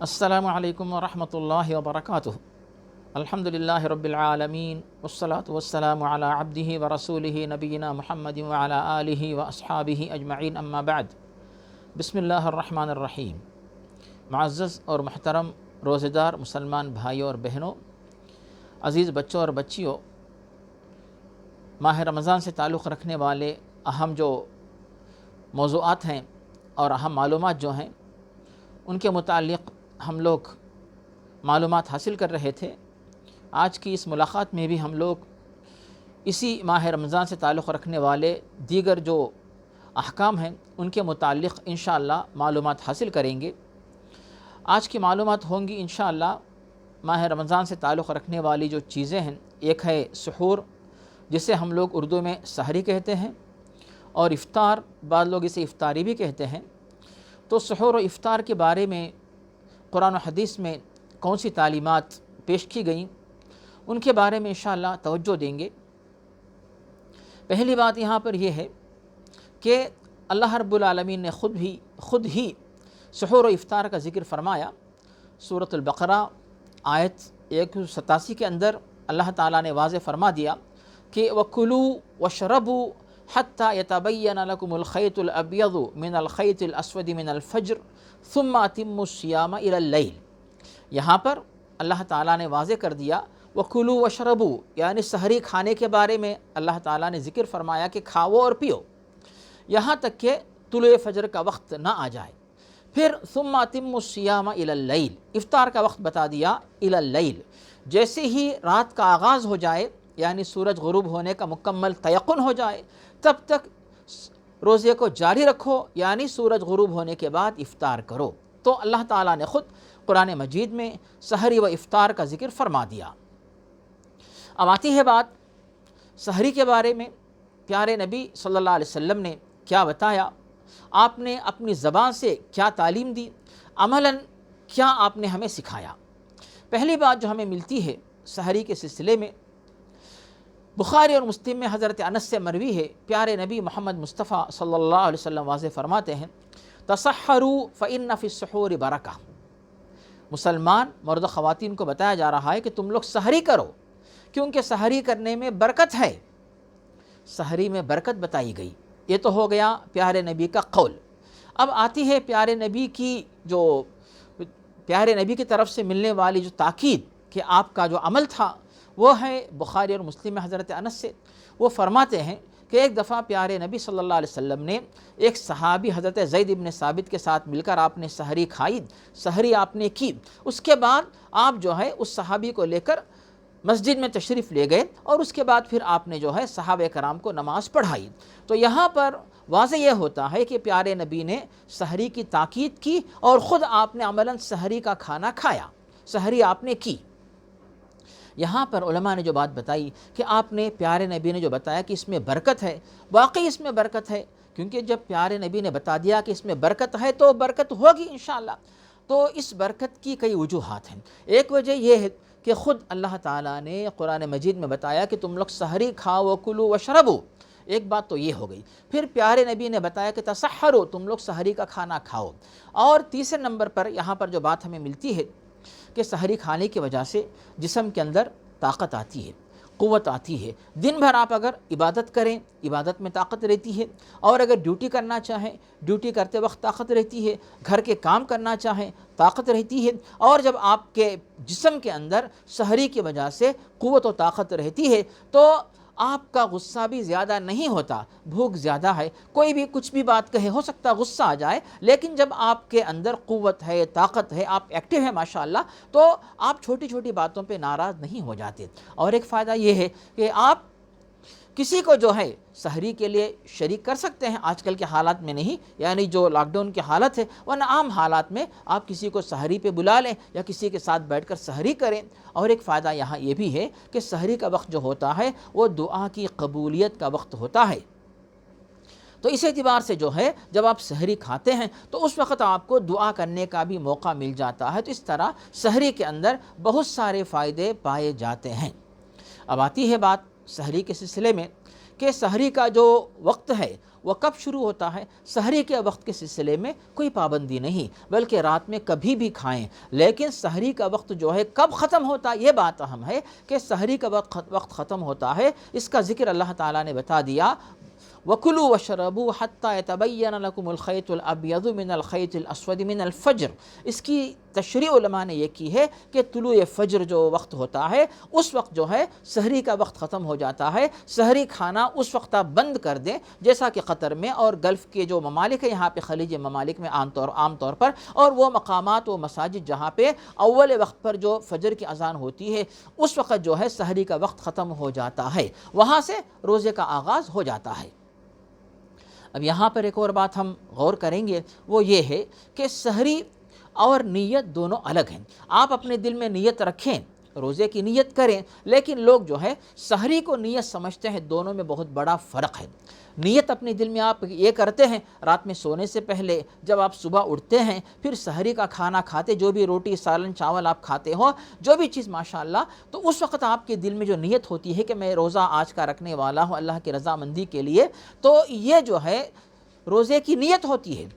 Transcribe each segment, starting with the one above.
السلام علیکم ورحمۃ اللہ وبرکاتہ۔ الحمدللہ رب العالمین والصلاة والسلام علی عبدہ ورسولہ نبینا محمد وعلی آلہ واصحابہ اجمعین، اما بعد۔ بسم اللہ الرحمن الرحیم۔ معزز اور محترم روزہ دار مسلمان بھائیوں اور بہنوں، عزیز بچوں اور بچیوں، ماہ رمضان سے تعلق رکھنے والے اہم جو موضوعات ہیں اور اہم معلومات جو ہیں ان کے متعلق ہم لوگ معلومات حاصل کر رہے تھے۔ آج کی اس ملاقات میں بھی ہم لوگ اسی ماہ رمضان سے تعلق رکھنے والے دیگر جو احکام ہیں ان کے متعلق انشاءاللہ معلومات حاصل کریں گے۔ آج کی معلومات ہوں گی انشاءاللہ ماہ رمضان سے تعلق رکھنے والی جو چیزیں ہیں، ایک ہے سحور، جسے ہم لوگ اردو میں سحری کہتے ہیں، اور افطار، بعض لوگ اسے افطاری بھی کہتے ہیں۔ تو سحور و افطار کے بارے میں قرآن و حدیث میں کون سی تعلیمات پیش کی گئیں ان کے بارے میں انشاءاللہ توجہ دیں گے۔ پہلی بات یہاں پر یہ ہے کہ اللہ رب العالمین نے خود ہی سحور و افطار کا ذکر فرمایا۔ سورۃ البقرہ آیت 187 کے اندر اللہ تعالیٰ نے واضح فرما دیا کہ وَكُلُوا وَاشْرَبُوا حَتَّى يَتَبَيَّنَ لَكُمُ الْخَيْطُ الْأَبْيَضُ مِنَ الْخَيْطِ الْأَسْوَدِ مِنَ الْفَجْرِ ثُمَّ أَتِمُّوا الصِّيَامَ إِلَى اللَّيْلِ۔ یہاں پر اللہ تعالیٰ نے واضح کر دیا وَكُلُوا وَاشْرَبُوا، یعنی سحری کھانے کے بارے میں اللہ تعالیٰ نے ذکر فرمایا کہ کھاؤ اور پیو یہاں تک کہ طلوع فجر کا وقت نہ آ جائے۔ پھر ثُمَّ أَتِمُّوا الصِّيَامَ إِلَى اللَّيْلِ، افطار کا وقت بتا دیا إِلَى اللَّيْلِ، جیسے ہی رات کا آغاز ہو جائے یعنی سورج غروب ہونے کا مکمل تیقن ہو جائے تب تک روزے کو جاری رکھو، یعنی سورج غروب ہونے کے بعد افطار کرو۔ تو اللہ تعالیٰ نے خود قرآن مجید میں سحری و افطار کا ذکر فرما دیا۔ اب آتی ہے بات سحری کے بارے میں، پیارے نبی صلی اللہ علیہ وسلم نے کیا بتایا، آپ نے اپنی زبان سے کیا تعلیم دی، عملاً کیا آپ نے ہمیں سکھایا۔ پہلی بات جو ہمیں ملتی ہے سحری کے سلسلے میں، بخاری اور مسلم میں حضرت انس سے مروی ہے، پیارے نبی محمد مصطفیٰ صلی اللہ علیہ وسلم واضح فرماتے ہیں تسحروا فإن فی السحور برکہ۔ مسلمان مرد و خواتین کو بتایا جا رہا ہے کہ تم لوگ سحری کرو کیونکہ سحری کرنے میں برکت ہے، سحری میں برکت بتائی گئی۔ یہ تو ہو گیا پیارے نبی کا قول۔ اب آتی ہے پیارے نبی کی طرف سے ملنے والی جو تاکید کہ آپ کا جو عمل تھا وہ ہے بخاری اور مسلم میں حضرت انس سے، وہ فرماتے ہیں کہ ایک دفعہ پیارے نبی صلی اللہ علیہ وسلم نے ایک صحابی حضرت زید بن ثابت کے ساتھ مل کر آپ نے سحری کھائی، سحری آپ نے کی۔ اس کے بعد آپ جو ہے اس صحابی کو لے کر مسجد میں تشریف لے گئے اور اس کے بعد پھر آپ نے جو ہے صحابہ کرام کو نماز پڑھائی۔ تو یہاں پر واضح یہ ہوتا ہے کہ پیارے نبی نے سحری کی تاکید کی اور خود آپ نے عملاً سحری کا کھانا کھایا، سحری آپ نے کی۔ یہاں پر علماء نے جو بات بتائی کہ آپ نے پیارے نبی نے جو بتایا کہ اس میں برکت ہے، واقعی اس میں برکت ہے، کیونکہ جب پیارے نبی نے بتا دیا کہ اس میں برکت ہے تو برکت ہوگی انشاءاللہ۔ تو اس برکت کی کئی وجوہات ہیں۔ ایک وجہ یہ ہے کہ خود اللہ تعالیٰ نے قرآن مجید میں بتایا کہ تم لوگ سحری کھاؤ وکلوا واشربوا، ایک بات تو یہ ہو گئی۔ پھر پیارے نبی نے بتایا کہ تسحروا، تم لوگ سحری کا کھانا کھاؤ۔ اور تیسرے نمبر پر یہاں پر جو بات ہمیں ملتی ہے کہ سحری کھانے کی وجہ سے جسم کے اندر طاقت آتی ہے، قوت آتی ہے۔ دن بھر آپ اگر عبادت کریں، عبادت میں طاقت رہتی ہے، اور اگر ڈیوٹی کرنا چاہیں، ڈیوٹی کرتے وقت طاقت رہتی ہے، گھر کے کام کرنا چاہیں طاقت رہتی ہے، اور جب آپ کے جسم کے اندر سحری کی وجہ سے قوت و طاقت رہتی ہے تو آپ کا غصہ بھی زیادہ نہیں ہوتا، بھوک زیادہ ہے، کوئی بھی کچھ بھی بات کہے ہو سکتا غصہ آ جائے، لیکن جب آپ کے اندر قوت ہے، طاقت ہے، آپ ایکٹیو ہیں ماشاءاللہ، تو آپ چھوٹی چھوٹی باتوں پہ ناراض نہیں ہو جاتے۔ اور ایک فائدہ یہ ہے کہ آپ کسی کو جو ہے سحری کے لیے شریک کر سکتے ہیں، آج کل کے حالات میں نہیں، یعنی جو لاک ڈاؤن کی حالت ہے، ورنہ عام حالات میں آپ کسی کو سحری پہ بلا لیں یا کسی کے ساتھ بیٹھ کر سحری کریں۔ اور ایک فائدہ یہاں یہ بھی ہے کہ سحری کا وقت جو ہوتا ہے وہ دعا کی قبولیت کا وقت ہوتا ہے۔ تو اس اعتبار سے جو ہے جب آپ سحری کھاتے ہیں تو اس وقت آپ کو دعا کرنے کا بھی موقع مل جاتا ہے۔ تو اس طرح سحری کے اندر بہت سارے فائدے پائے جاتے ہیں۔ اب آتی ہے بات سحری کے سلسلے میں کہ سحری کا جو وقت ہے وہ کب شروع ہوتا ہے؟ سحری کے وقت کے سلسلے میں کوئی پابندی نہیں، بلکہ رات میں کبھی بھی کھائیں، لیکن سحری کا وقت جو ہے کب ختم ہوتا ہے یہ بات اہم ہے کہ سحری کا وقت ختم ہوتا ہے، اس کا ذکر اللہ تعالیٰ نے بتا دیا، وَكُلُوا وَاشْرَبُوا حَتَّى يَتَبَيَّنَ لَكُمُ الْخَيْطُ الْأَبْيَضُ مِنَ الْخَيْطِ الْأَسْوَدِ مِنَ الْفَجْرِ۔ اس کی تشریح علماء نے یہ کی ہے کہ طلوع فجر جو وقت ہوتا ہے اس وقت جو ہے سحری کا وقت ختم ہو جاتا ہے، سحری کھانا اس وقت آپ بند کر دیں، جیسا کہ قطر میں اور گلف کے جو ممالک ہیں یہاں پہ خلیج ممالک میں عام طور پر، اور وہ مقامات و مساجد جہاں پہ اول وقت پر جو فجر کی اذان ہوتی ہے اس وقت جو ہے سحری کا وقت ختم ہو جاتا ہے، وہاں سے روزے کا آغاز ہو جاتا ہے۔ اب یہاں پر ایک اور بات ہم غور کریں گے، وہ یہ ہے کہ سحری اور نیت دونوں الگ ہیں۔ آپ اپنے دل میں نیت رکھیں، روزے کی نیت کریں، لیکن لوگ جو ہے سحری کو نیت سمجھتے ہیں، دونوں میں بہت بڑا فرق ہے۔ نیت اپنے دل میں آپ یہ کرتے ہیں رات میں سونے سے پہلے، جب آپ صبح اٹھتے ہیں، پھر سحری کا کھانا کھاتے، جو بھی روٹی سالن چاول آپ کھاتے ہو، جو بھی چیز ماشاءاللہ، تو اس وقت آپ کے دل میں جو نیت ہوتی ہے کہ میں روزہ آج کا رکھنے والا ہوں اللہ کی رضامندی کے لیے، تو یہ جو ہے روزے کی نیت ہوتی ہے۔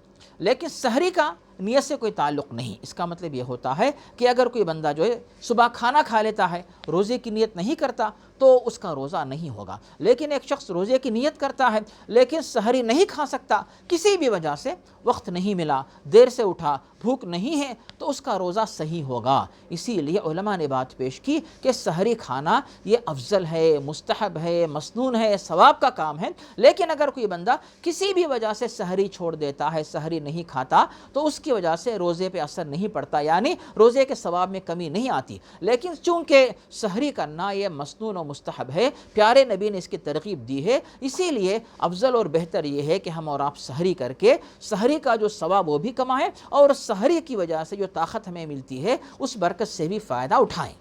لیکن سحری کا نیت سے کوئی تعلق نہیں۔ اس کا مطلب یہ ہوتا ہے کہ اگر کوئی بندہ جو ہے صبح کھانا کھا لیتا ہے، روزے کی نیت نہیں کرتا، تو اس کا روزہ نہیں ہوگا۔ لیکن ایک شخص روزے کی نیت کرتا ہے لیکن سحری نہیں کھا سکتا، کسی بھی وجہ سے وقت نہیں ملا، دیر سے اٹھا، بھوک نہیں ہے، تو اس کا روزہ صحیح ہوگا۔ اسی لیے علماء نے بات پیش کی کہ سحری کھانا یہ افضل ہے، مستحب ہے، مسنون ہے، ثواب کا کام ہے۔ لیکن اگر کوئی بندہ کسی بھی وجہ سے سحری چھوڑ دیتا ہے، سحری نہیں کھاتا، تو اس کی وجہ سے روزے پہ اثر نہیں پڑتا، یعنی روزے کے ثواب میں کمی نہیں آتی۔ لیکن چونکہ سحری کرنا یہ مسنون و مستحب ہے، پیارے نبی نے اس کی ترغیب دی ہے، اسی لیے افضل اور بہتر یہ ہے کہ ہم اور آپ سحری کر کے سحری کا جو ثواب وہ بھی کمائیں، اور سحری کی وجہ سے جو طاقت ہمیں ملتی ہے اس برکت سے بھی فائدہ اٹھائیں۔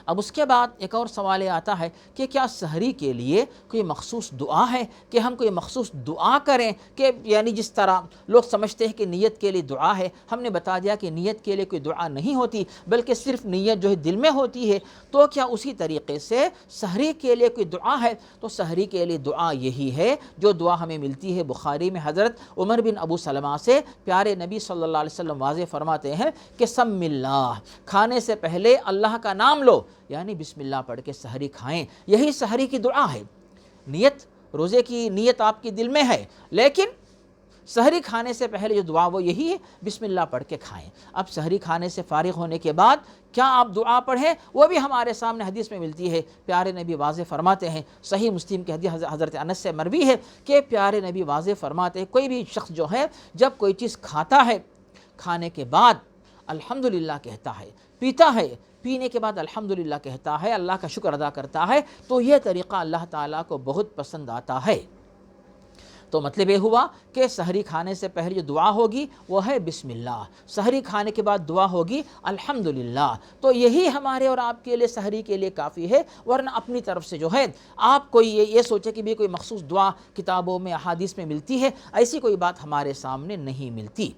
اب اس کے بعد ایک اور سوال یہ آتا ہے کہ کیا سحری کے لیے کوئی مخصوص دعا ہے کہ ہم کوئی مخصوص دعا کریں، کہ یعنی جس طرح لوگ سمجھتے ہیں کہ نیت کے لیے دعا ہے، ہم نے بتا دیا کہ نیت کے لیے کوئی دعا نہیں ہوتی، بلکہ صرف نیت جو ہے دل میں ہوتی ہے۔ تو کیا اسی طریقے سے سحری کے لیے کوئی دعا ہے؟ تو سحری کے لیے دعا یہی ہے جو دعا ہمیں ملتی ہے بخاری میں، حضرت عمر بن ابو سلمہ سے پیارے نبی صلی اللہ علیہ وسلم واضح فرماتے ہیں کہ سم اللہ، کھانے سے پہلے اللہ کا نام لو، یعنی بسم اللہ پڑھ کے سحری کھائیں، یہی سحری کی دعا ہے۔ نیت، روزے کی نیت آپ کے دل میں ہے، لیکن سحری کھانے سے پہلے جو دعا وہ یہی ہے، بسم اللہ پڑھ کے کھائیں۔ اب سحری کھانے سے فارغ ہونے کے بعد کیا آپ دعا پڑھیں، وہ بھی ہمارے سامنے حدیث میں ملتی ہے۔ پیارے نبی واضح فرماتے ہیں، صحیح مسلم کی حدیث حضرت انس سے مروی ہے کہ پیارے نبی واضح فرماتے ہیں کوئی بھی شخص جو ہے جب کوئی چیز کھاتا ہے، کھانے کے بعد الحمدللہ کہتا ہے، پیتا ہے، پینے کے بعد الحمدللہ کہتا ہے، اللہ کا شکر ادا کرتا ہے، تو یہ طریقہ اللہ تعالیٰ کو بہت پسند آتا ہے۔ تو مطلب یہ ہوا کہ سحری کھانے سے پہلے جو دعا ہوگی وہ ہے بسم اللہ، سحری کھانے کے بعد دعا ہوگی الحمدللہ۔ تو یہی ہمارے اور آپ کے لیے سحری کے لیے کافی ہے، ورنہ اپنی طرف سے جو ہے آپ کوئی یہ سوچے کہ بھی کوئی مخصوص دعا کتابوں میں احادیث میں ملتی ہے، ایسی کوئی بات ہمارے سامنے نہیں ملتی۔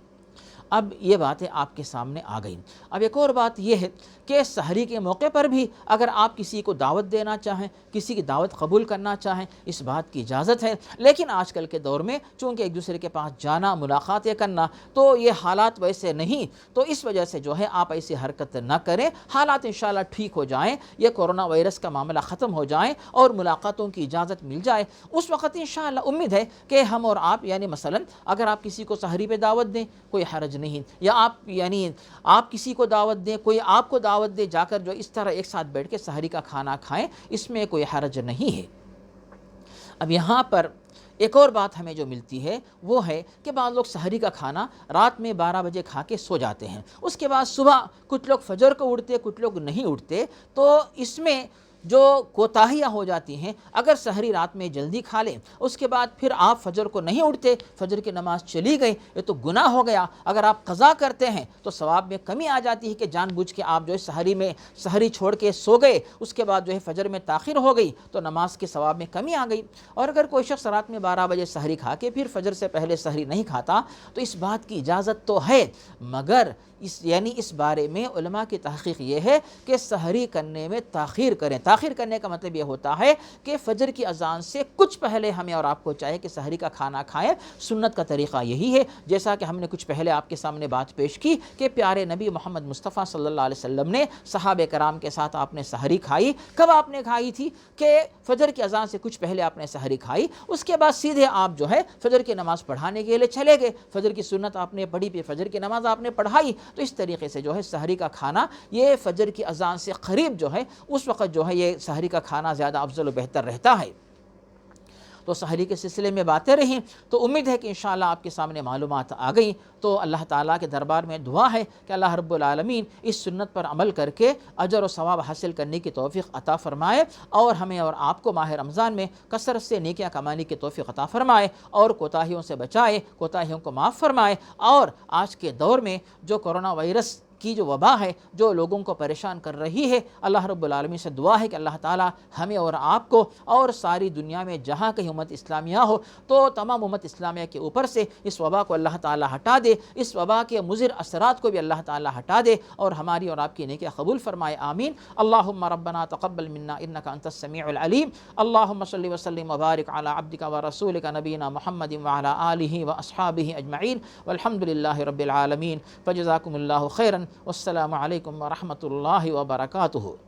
اب یہ باتیں آپ کے سامنے آ گئیں۔ اب ایک اور بات یہ ہے کہ سحری کے موقع پر بھی اگر آپ کسی کو دعوت دینا چاہیں، کسی کی دعوت قبول کرنا چاہیں، اس بات کی اجازت ہے۔ لیکن آج کل کے دور میں چونکہ ایک دوسرے کے پاس جانا، ملاقاتیں کرنا، تو یہ حالات ویسے نہیں، تو اس وجہ سے جو ہے آپ ایسی حرکت نہ کریں۔ حالات انشاءاللہ ٹھیک ہو جائیں، یہ کورونا وائرس کا معاملہ ختم ہو جائیں اور ملاقاتوں کی اجازت مل جائے، اس وقت انشاءاللہ امید ہے کہ ہم اور آپ، یعنی مثلا اگر آپ کسی کو سحری پہ دعوت دیں کوئی حرج نہیں، یا آپ کسی کو دعوت دیں، کوئی آپ کو دعوت دے، جا کر جو اس طرح ایک ساتھ بیٹھ کے سحری کا کھانا کھائیں، اس میں کوئی حرج نہیں ہے۔ اب یہاں پر ایک اور بات ہمیں جو ملتی ہے وہ ہے کہ بعض لوگ سحری کا کھانا رات میں 12 بجے کھا کے سو جاتے ہیں، اس کے بعد صبح کچھ لوگ فجر کو اٹھتے، کچھ لوگ نہیں اٹھتے، تو اس میں جو کوتاہیاں ہو جاتی ہیں۔ اگر سحری رات میں جلدی کھا لیں، اس کے بعد پھر آپ فجر کو نہیں اٹھتے، فجر کی نماز چلی گئی، یہ تو گناہ ہو گیا۔ اگر آپ قضا کرتے ہیں تو ثواب میں کمی آ جاتی ہے کہ جان بوجھ کے آپ جو ہے سحری چھوڑ کے سو گئے، اس کے بعد جو ہے فجر میں تاخیر ہو گئی تو نماز کے ثواب میں کمی آ گئی۔ اور اگر کوئی شخص رات میں 12 بجے سحری کھا کے پھر فجر سے پہلے سحری نہیں کھاتا، تو اس بات کی اجازت تو ہے، مگر اس بارے میں علماء کی تحقیق یہ ہے کہ سحری کرنے میں تاخیر کریں، تاخیر کرنے کا مطلب یہ ہوتا ہے کہ فجر کی اذان سے کچھ پہلے ہمیں اور آپ کو چاہے کہ سحری کا کھانا کھائیں۔ سنت کا طریقہ یہی ہے، جیسا کہ ہم نے کچھ پہلے آپ کے سامنے بات پیش کی کہ پیارے نبی محمد مصطفیٰ صلی اللہ علیہ وسلم نے صحابہ کرام کے ساتھ آپ نے سحری کھائی۔ کب آپ نے کھائی تھی؟ کہ فجر کی اذان سے کچھ پہلے آپ نے سحری کھائی، اس کے بعد سیدھے آپ جو ہے فجر کی نماز پڑھانے کے لیے چلے گئے، فجر کی سنت آپ نے پڑھی، پھر فجر کی نماز آپ نے پڑھائی۔ تو اس طریقے سے جو ہے سحری کا کھانا یہ فجر کی اذان سے قریب جو ہے اس وقت جو ہے یہ سحری کا کھانا زیادہ افضل و بہتر رہتا ہے۔ تو سحری کے سلسلے میں باتیں رہیں، تو امید ہے کہ انشاءاللہ آپ کے سامنے معلومات آ گئیں۔ تو اللہ تعالیٰ کے دربار میں دعا ہے کہ اللہ رب العالمین اس سنت پر عمل کر کے اجر و ثواب حاصل کرنے کی توفیق عطا فرمائے، اور ہمیں اور آپ کو ماہ رمضان میں کثرت سے نیکیاں کمانے کی توفیق عطا فرمائے، اور کوتاہیوں سے بچائے، کوتاہیوں کو معاف فرمائے۔ اور آج کے دور میں جو کرونا وائرس کی جو وبا ہے جو لوگوں کو پریشان کر رہی ہے، اللہ رب العالمین سے دعا ہے کہ اللہ تعالیٰ ہمیں اور آپ کو اور ساری دنیا میں جہاں کہیں امت اسلامیہ ہو تو تمام امت اسلامیہ کے اوپر سے اس وبا کو اللہ تعالیٰ ہٹا دے، اس وبا کے مضر اثرات کو بھی اللہ تعالیٰ ہٹا دے، اور ہماری اور آپ کی نیکیاں قبول فرمائے، آمین۔ اللہم ربنا تقبل منا انک انت السمیع العلیم۔ اللہم صلی وسلم وبارک علی عبدک ورسولک نبینا محمد وعلی آلہ واصحابہ اجمعین، والحمد للہ رب العالمین۔ فجزاکم اللہ خیرا، والسلام علیکم ورحمۃ اللہ وبرکاتہ۔